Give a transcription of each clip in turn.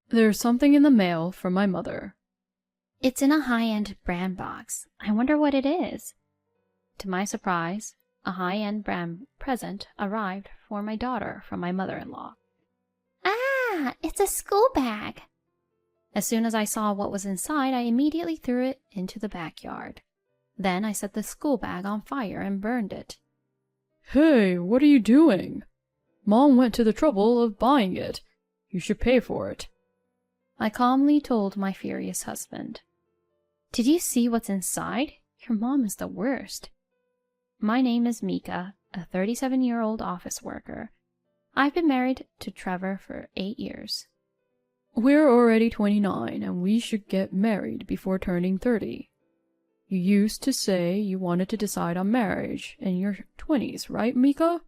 There's something in the mail from my mother. It's in a high-end brand box. I wonder what it is. To my surprise, a high-end brand present arrived for my daughter from my mother-in-law. Ah, it's a school bag. As soon as I saw what was inside, I immediately threw it into the backyard. Then I set the school bag on fire and burned it. Hey, what are you doing? Mom went to the trouble of buying it. You should pay for it. I calmly told my furious husband. Did you see what's inside? Your mom is the worst. My name is Mika, a 37-year-old office worker. I've been married to Trevor for 8 years. We're already 29 and we should get married before turning 30. You used to say you wanted to decide on marriage in your 20s, right, Mika?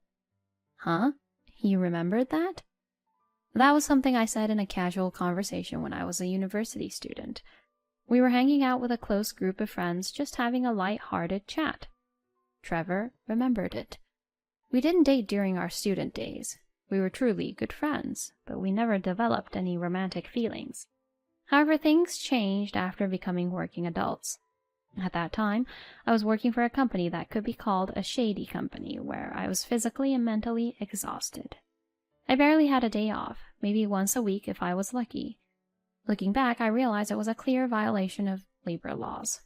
Huh? You remembered that? That was something I said in a casual conversation when I was a university student. We were hanging out with a close group of friends, just having a light-hearted chat. Trevor remembered it. We didn't date during our student days. We were truly good friends, but we never developed any romantic feelings. However, things changed after becoming working adults. At that time, I was working for a company that could be called a shady company, where I was physically and mentally exhausted. I barely had a day off, maybe once a week if I was lucky. Looking back, I realized it was a clear violation of labor laws.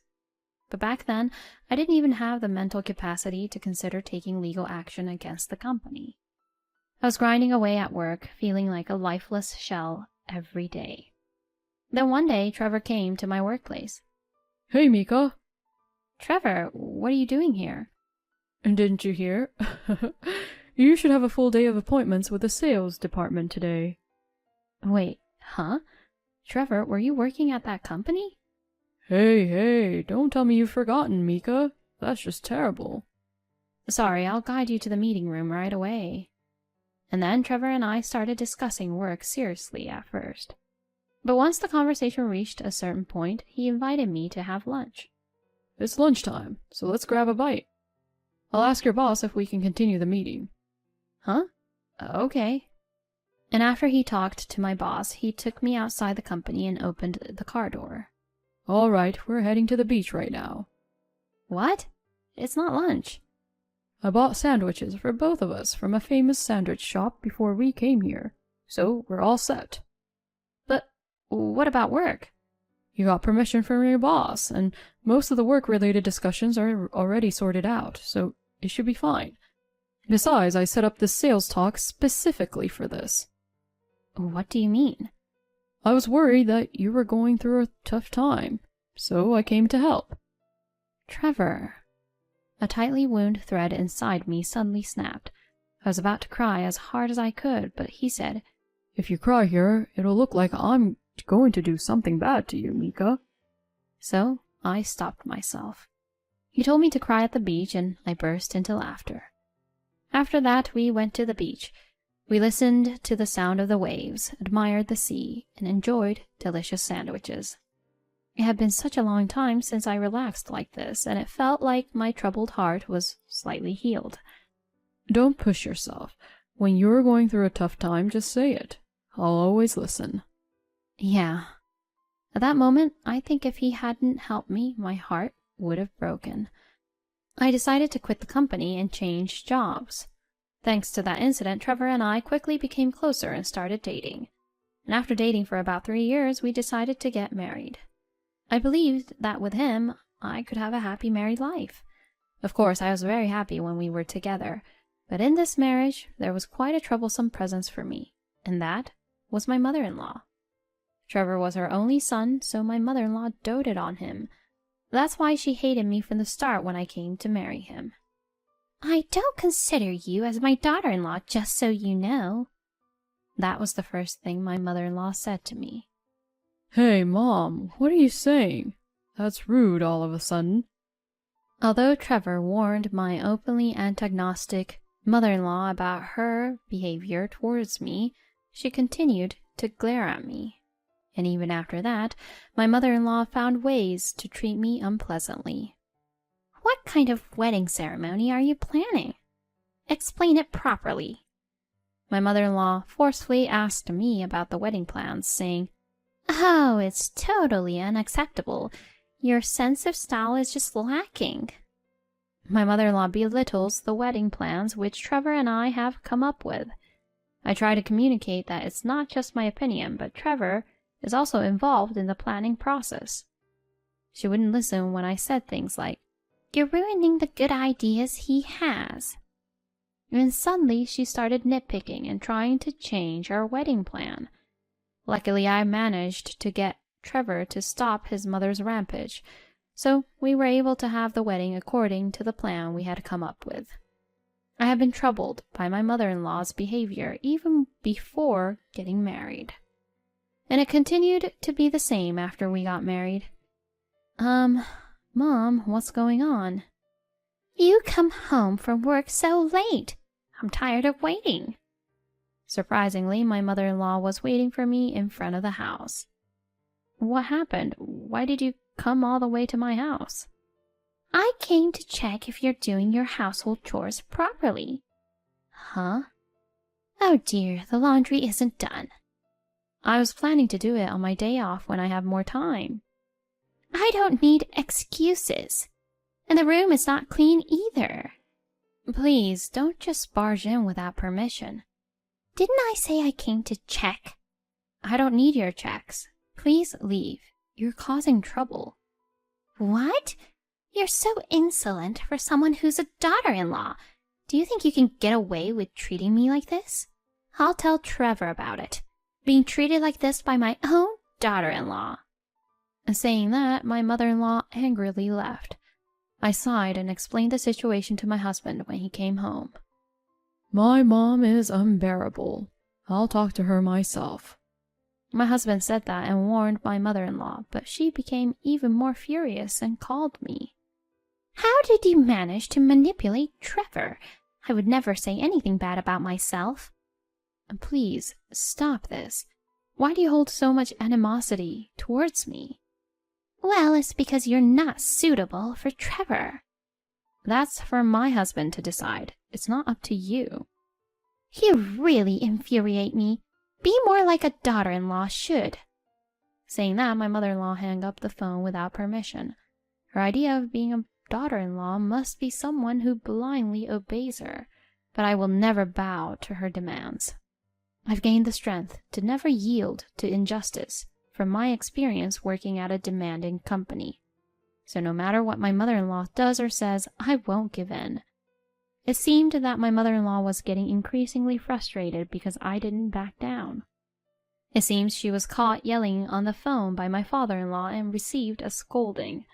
But back then, I didn't even have the mental capacity to consider taking legal action against the company. I was grinding away at work, feeling like a lifeless shell every day. Then one day, Trevor came to my workplace. Hey, Mika. Trevor, what are you doing here? And didn't you hear? You should have a full day of appointments with the sales department today. Wait, huh? Trevor, were you working at that company? Hey, don't tell me you've forgotten, Mika. That's just terrible. Sorry, I'll guide you to the meeting room right away. And then Trevor and I started discussing work seriously at first. But once the conversation reached a certain point, he invited me to have lunch. It's lunchtime, so let's grab a bite. I'll ask your boss if we can continue the meeting. Huh? Okay. And after he talked to my boss, he took me outside the company and opened the car door. All right, we're heading to the beach right now. What? It's not lunch. I bought sandwiches for both of us from a famous sandwich shop before we came here, so we're all set. But what about work? You got permission from your boss, and most of the work-related discussions are already sorted out, so it should be fine. Besides, I set up this sales talk specifically for this. What do you mean? I was worried that you were going through a tough time, so I came to help. Trevor. A tightly wound thread inside me suddenly snapped. I was about to cry as hard as I could, but he said, If you cry here, it'll look like I'm going to do something bad to you, Mika. So I stopped myself. He told me to cry at the beach, and I burst into laughter. After that, we went to the beach. We listened to the sound of the waves, admired the sea, and enjoyed delicious sandwiches. It had been such a long time since I relaxed like this, and it felt like my troubled heart was slightly healed. Don't push yourself. When you're going through a tough time, just say it. I'll always listen. Yeah. At that moment, I think if he hadn't helped me, my heart would have broken. I decided to quit the company and change jobs. Thanks to that incident, Trevor and I quickly became closer and started dating. And after dating for about 3 years, we decided to get married. I believed that with him, I could have a happy married life. Of course, I was very happy when we were together, but in this marriage, there was quite a troublesome presence for me, and that was my mother-in-law. Trevor was her only son, so my mother-in-law doted on him. That's why she hated me from the start when I came to marry him. I don't consider you as my daughter-in-law, just so you know. That was the first thing my mother-in-law said to me. Hey, Mom, what are you saying? That's rude all of a sudden. Although Trevor warned my openly antagonistic mother-in-law about her behavior towards me, she continued to glare at me. And even after that, my mother-in-law found ways to treat me unpleasantly. What kind of wedding ceremony are you planning? Explain it properly. My mother-in-law forcefully asked me about the wedding plans, saying, Oh, it's totally unacceptable. Your sense of style is just lacking. My mother-in-law belittles the wedding plans which Trevor and I have come up with. I try to communicate that it's not just my opinion, but Trevor is also involved in the planning process. She wouldn't listen when I said things like, "You're ruining the good ideas he has." And suddenly she started nitpicking and trying to change our wedding plan. Luckily, I managed to get Trevor to stop his mother's rampage, so we were able to have the wedding according to the plan we had come up with. I had been troubled by my mother-in-law's behavior even before getting married, and it continued to be the same after we got married. Mom, what's going on? You come home from work so late. I'm tired of waiting. Surprisingly, my mother-in-law was waiting for me in front of the house. What happened? Why did you come all the way to my house? I came to check if you're doing your household chores properly. Huh? Oh dear, the laundry isn't done. I was planning to do it on my day off when I have more time. I don't need excuses. And the room is not clean either. Please, don't just barge in without permission. Didn't I say I came to check? I don't need your checks. Please leave. You're causing trouble. What? You're so insolent for someone who's a daughter-in-law. Do you think you can get away with treating me like this? I'll tell Trevor about it. Being treated like this by my own daughter-in-law. Saying that, my mother-in-law angrily left. I sighed and explained the situation to my husband when he came home. My mom is unbearable. I'll talk to her myself. My husband said that and warned my mother-in-law, but she became even more furious and called me. How did you manage to manipulate Trevor? I would never say anything bad about myself. Please, stop this. Why do you hold so much animosity towards me? Well, it's because you're not suitable for Trevor. That's for my husband to decide. It's not up to you. You really infuriate me. Be more like a daughter-in-law should. Saying that, my mother-in-law hung up the phone without permission. Her idea of being a daughter-in-law must be someone who blindly obeys her, but I will never bow to her demands. I've gained the strength to never yield to injustice from my experience working at a demanding company. So no matter what my mother-in-law does or says, I won't give in. It seemed that my mother-in-law was getting increasingly frustrated because I didn't back down. It seems she was caught yelling on the phone by my father-in-law and received a scolding.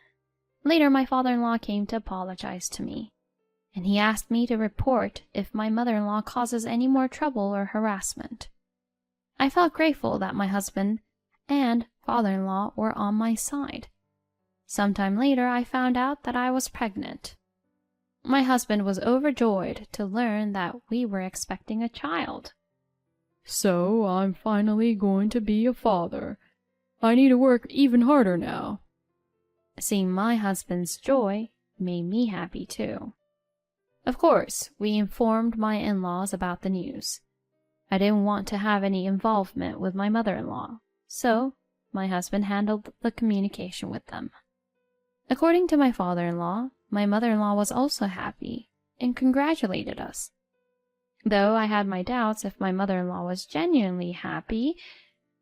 Later, my father-in-law came to apologize to me, and he asked me to report if my mother-in-law causes any more trouble or harassment. I felt grateful that my husband and father-in-law were on my side. Sometime later, I found out that I was pregnant. My husband was overjoyed to learn that we were expecting a child. So I'm finally going to be a father. I need to work even harder now. Seeing my husband's joy made me happy too. Of course, we informed my in-laws about the news. I didn't want to have any involvement with my mother-in-law, so my husband handled the communication with them. According to my father-in-law, my mother-in-law was also happy and congratulated us. Though I had my doubts if my mother-in-law was genuinely happy,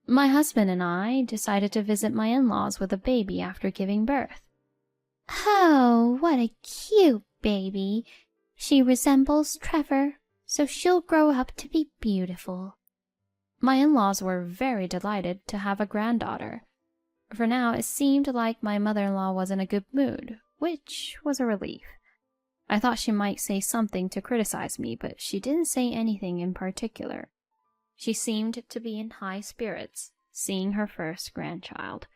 my husband and I decided to visit my in-laws with a baby after giving birth. Oh, what a cute baby. She resembles Trevor, so she'll grow up to be beautiful. My in-laws were very delighted to have a granddaughter. For now, it seemed like my mother-in-law was in a good mood, which was a relief. I thought she might say something to criticize me, but she didn't say anything in particular. She seemed to be in high spirits, seeing her first grandchild.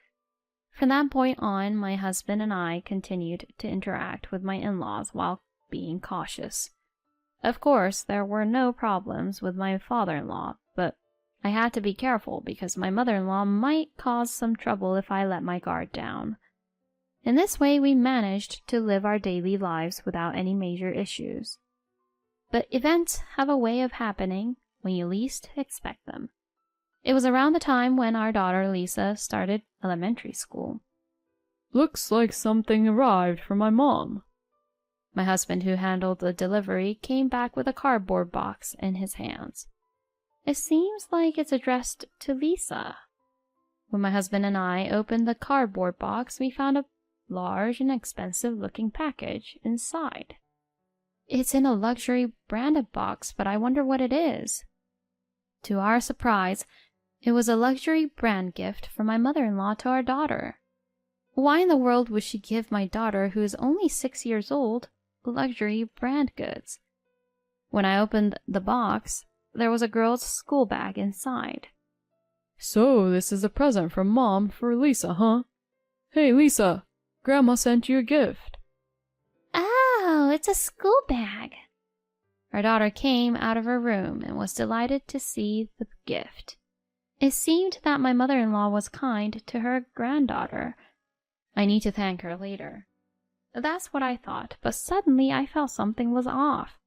From that point on, my husband and I continued to interact with my in-laws while being cautious. Of course, there were no problems with my father-in-law, but I had to be careful because my mother-in-law might cause some trouble if I let my guard down. In this way, we managed to live our daily lives without any major issues. But events have a way of happening when you least expect them. It was around the time when our daughter Lisa started elementary school. Looks like something arrived for my mom. My husband, who handled the delivery, came back with a cardboard box in his hands. It seems like it's addressed to Lisa. When my husband and I opened the cardboard box, we found a large and expensive-looking package inside. It's in a luxury branded box, but I wonder what it is. To our surprise, it was a luxury brand gift from my mother-in-law to our daughter. Why in the world would she give my daughter, who is only 6 years old, luxury brand goods? When I opened the box, there was a girl's school bag inside. So this is a present from Mom for Lisa, huh? Hey, Lisa, Grandma sent you a gift. Oh, it's a school bag. Our daughter came out of her room and was delighted to see the gift. It seemed that my mother-in-law was kind to her granddaughter. I need to thank her later. That's what I thought, but suddenly I felt something was off.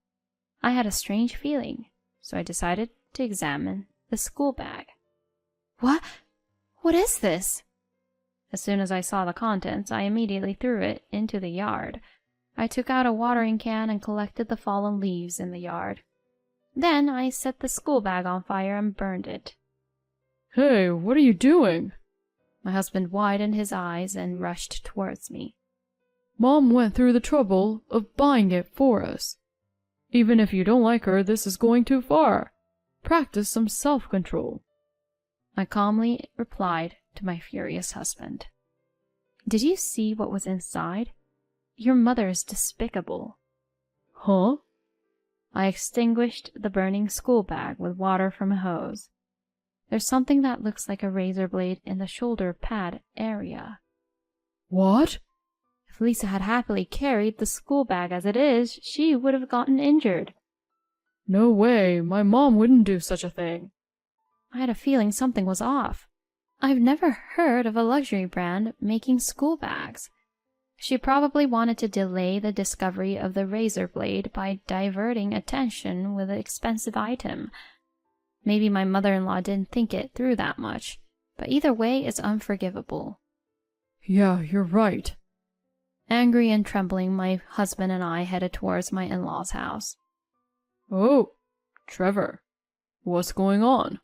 I had a strange feeling, so I decided to examine the school bag. What is this? As soon as I saw the contents, I immediately threw it into the yard. I took out a watering can and collected the fallen leaves in the yard. Then I set the school bag on fire and burned it. Hey, what are you doing? My husband widened his eyes and rushed towards me. Mom went through the trouble of buying it for us. Even if you don't like her, this is going too far. Practice some self-control. I calmly replied to my furious husband. Did you see what was inside? Your mother is despicable. Huh? I extinguished the burning school bag with water from a hose. There's something that looks like a razor blade in the shoulder pad area. What? If Lisa had happily carried the school bag as it is, she would have gotten injured. No way, my mom wouldn't do such a thing. I had a feeling something was off. I've never heard of a luxury brand making school bags. She probably wanted to delay the discovery of the razor blade by diverting attention with an expensive item. Maybe my mother-in-law didn't think it through that much, but either way it's unforgivable. Yeah, you're right. Angry and trembling, my husband and I headed towards my in-laws' house. Oh, Trevor, what's going on?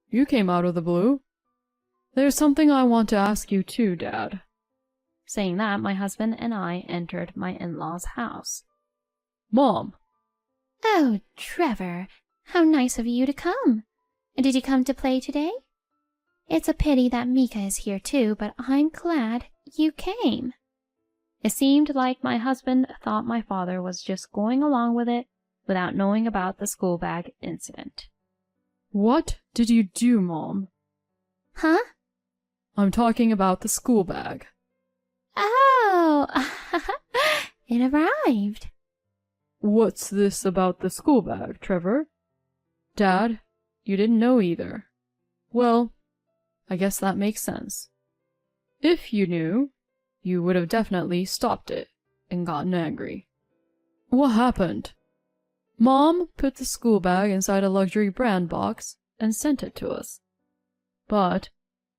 You came out of the blue. There's something I want to ask you too, Dad. Saying that, my husband and I entered my in-laws' house. Mom. Oh, Trevor, how nice of you to come. Did you come to play today? It's a pity that Mika is here too, but I'm glad you came. It seemed like my husband thought my father was just going along with it without knowing about the school bag incident. What did you do, Mom? Huh? I'm talking about the school bag. Oh, it arrived. What's this about the school bag, Trevor? Dad, you didn't know either. Well, I guess that makes sense. If you knew, you would have definitely stopped it and gotten angry. What happened? Mom put the school bag inside a luxury brand box and sent it to us. But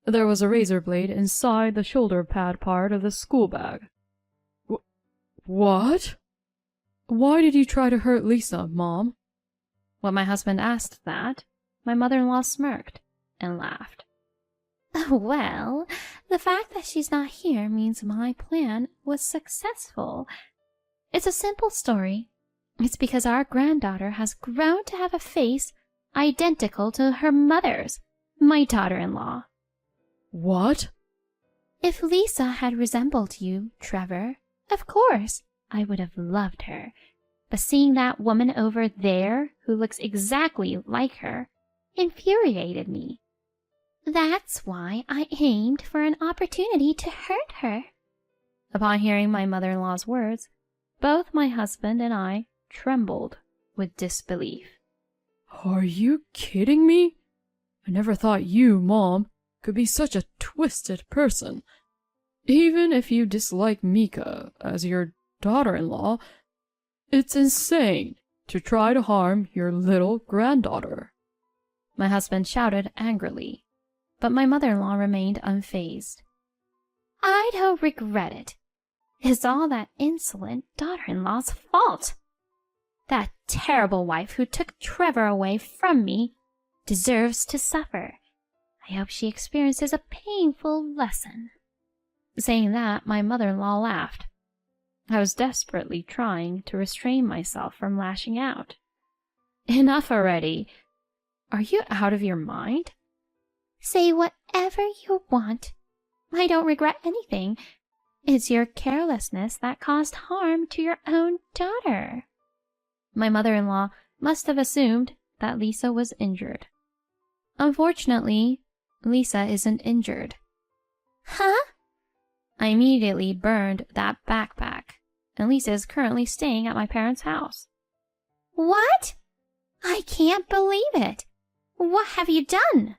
there was a razor blade inside the shoulder pad part of the school bag. What? Why did you try to hurt Lisa, Mom? When my husband asked that, my mother-in-law smirked and laughed. Well, the fact that she's not here means my plan was successful. It's a simple story. It's because our granddaughter has grown to have a face identical to her mother's, my daughter-in-law. What? If Lisa had resembled you, Trevor, of course, I would have loved her. But seeing that woman over there, who looks exactly like her, infuriated me. That's why I aimed for an opportunity to hurt her. Upon hearing my mother-in-law's words, both my husband and I trembled with disbelief. Are you kidding me? I never thought you, Mom, could be such a twisted person. Even if you dislike Mika as your daughter-in-law, it's insane to try to harm your little granddaughter. My husband shouted angrily, but my mother-in-law remained unfazed. I don't regret it. It's all that insolent daughter-in-law's fault. That terrible wife who took Trevor away from me deserves to suffer. I hope she experiences a painful lesson. Saying that, my mother-in-law laughed. I was desperately trying to restrain myself from lashing out. Enough already. Are you out of your mind? Say whatever you want. I don't regret anything. It's your carelessness that caused harm to your own daughter. My mother-in-law must have assumed that Lisa was injured. Unfortunately, Lisa isn't injured. Huh? I immediately burned that backpack, and Lisa is currently staying at my parents' house. What? I can't believe it. What have you done?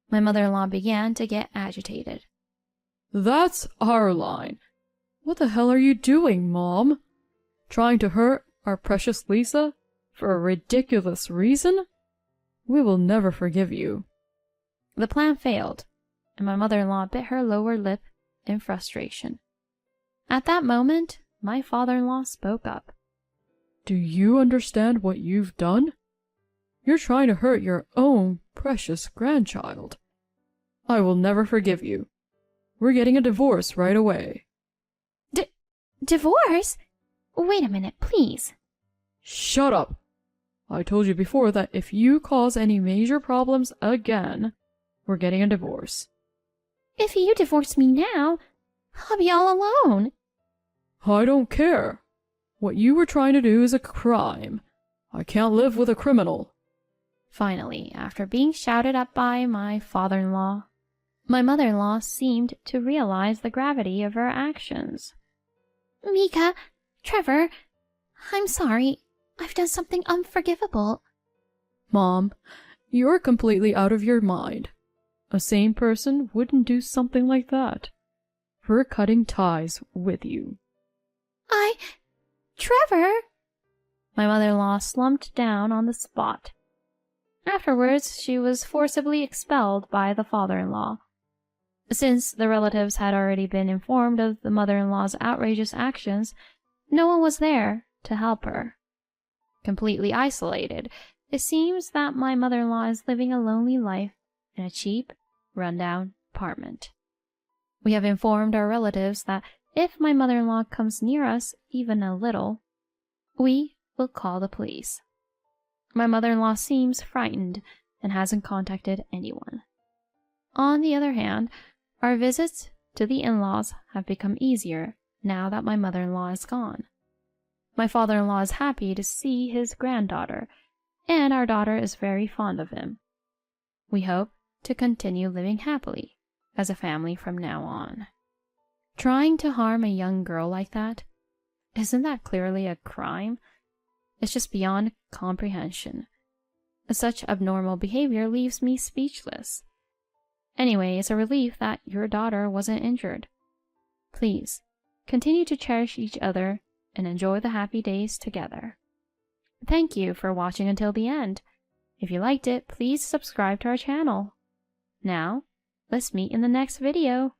My mother-in-law began to get agitated. That's our line. What the hell are you doing, Mom? Trying to hurt our precious Lisa for a ridiculous reason? We will never forgive you. The plan failed, and my mother-in-law bit her lower lip in frustration. At that moment, my father-in-law spoke up. Do you understand what you've done? You're trying to hurt your own precious grandchild. I will never forgive you. We're getting a divorce right away. Divorce? Wait a minute, please. Shut up! I told you before that if you cause any major problems again, we're getting a divorce. If you divorce me now, I'll be all alone. I don't care. What you were trying to do is a crime. I can't live with a criminal. Finally, after being shouted at by my father-in-law, my mother-in-law seemed to realize the gravity of her actions. Mika, Trevor, I'm sorry. I've done something unforgivable. Mom, you're completely out of your mind. A sane person wouldn't do something like that. We're cutting ties with you. Trevor! My mother-in-law slumped down on the spot. Afterwards, she was forcibly expelled by the father-in-law. Since the relatives had already been informed of the mother-in-law's outrageous actions, no one was there to help her. Completely isolated, it seems that my mother-in-law is living a lonely life in a cheap, run-down apartment. We have informed our relatives that if my mother-in-law comes near us even a little, we will call the police. My mother-in-law seems frightened and hasn't contacted anyone. On the other hand, our visits to the in-laws have become easier now that my mother-in-law is gone. My father-in-law is happy to see his granddaughter, and our daughter is very fond of him. We hope to continue living happily as a family from now on. Trying to harm a young girl like that, isn't that clearly a crime? It's just beyond comprehension. Such abnormal behavior leaves me speechless. Anyway, it's a relief that your daughter wasn't injured. Please, continue to cherish each other and enjoy the happy days together. Thank you for watching until the end. If you liked it, please subscribe to our channel. Now, let's meet in the next video.